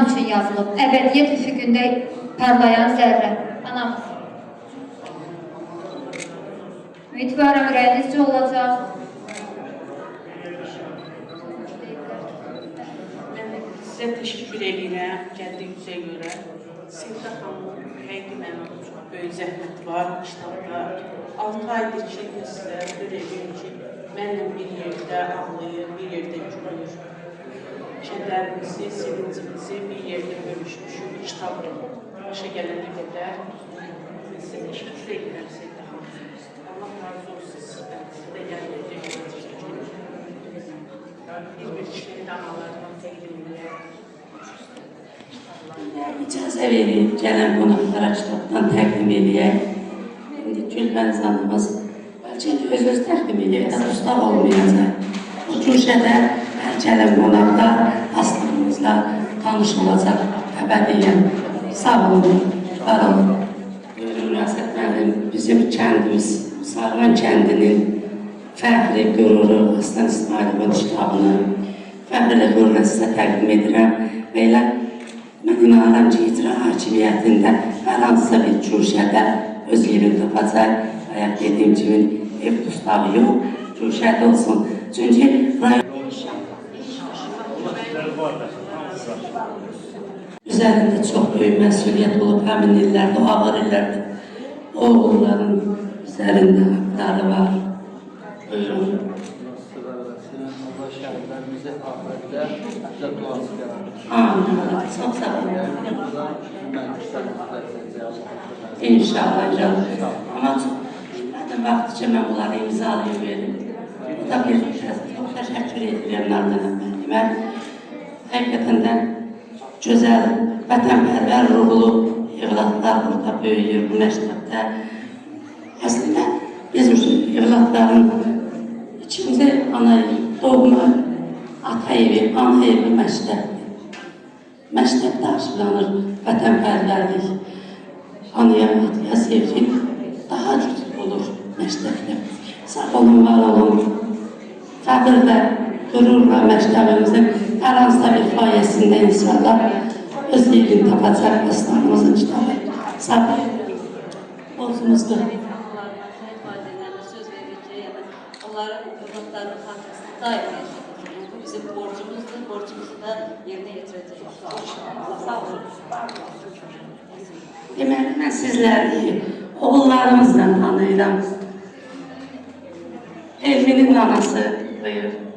insan için yazılıb. Əbədiyyət üfüqündə parlayan zərrə. Anamız. Ümidvarım ürəyinizcə olacaq. Sizə təşəkkür edirəm gəldiyinizə görə. Sevda xanım, həqiqi mənada çox böyük zəhmət var kitabda. 6 aydır ki, sizə görəcəyim ki, mənlə bir yerdə ağlayır, bir yerdə gülür. Kədərimizi, sevincimizi bir yerdə bölüşmüşük. Kitab başa gələnə qədər. Sizə təşəkkür edirəm Sevda xanım. Allah razı olsun sizdən. Sizə gəlməyəcək. Bir şəhid analarından təqdim edirəm. İcazə verin, gələn qonaqlara kitabdan təqdim edək. İndi Gülbəniz anımız bəlkə öz təqdim edək, ustaq olmayacaq. Bu cüşədə gələn qonaqlar aslımızla tanış olacaq. Əbədiyyən, sağ olun, var olun. Münasib mənim, bizim kəndimiz, Sarvan kəndinin fəxri, qüruru, Aslan İsmailovun kitabını fəxrlə qürurla sizə təqdim edirəm. Və elə mən inanıram ki, icra hakimiyyətində hər hansısa bir cüşədə öz yerini tapacaq. Bayaq dediyim kimi ev tustağı yox, cüşədə olsun. Çünki üzərində çox böyük məsuliyyət olub, həmin illərdə, o ağır illərdə oğulların üzərində haqları var. Buyurun. Çok sağ olun. İnşallah canım. Ama çok vaxtı mən bunları imzalayıb verim. Bu da bir çok təşəkkür edirəm Nardan əməlli. Mən həqiqətən də gözəl, vətənpərvər ruhlu evlatlar burada böyüyür bu məktəbdə. Əslində bizim evlatların ikinci ana doğma ata evi, ana evi məktəbdir. Məktəbdə aşılanır vətənpərvərlik, anaya, ataya sevgi daha güclü olur məktəbdə. Sağ olun, var olun. Fəxrlə, qürurla məktəbimizin hər hansısa bir fayəsində inşallah öz yerini tapacaq Aslanımızın kitabı. Sağ olun. Borcumuzdur. Söz verəcək, onların övladlarının xatirəsini daim edəcək. Bu bizim borcumuzdur, borcumuzu da yerinə yetirəcəyik. Sağ olun. Deməli, mən sizləri oğullarımızla tanıyıram. Elminin anası, buyur.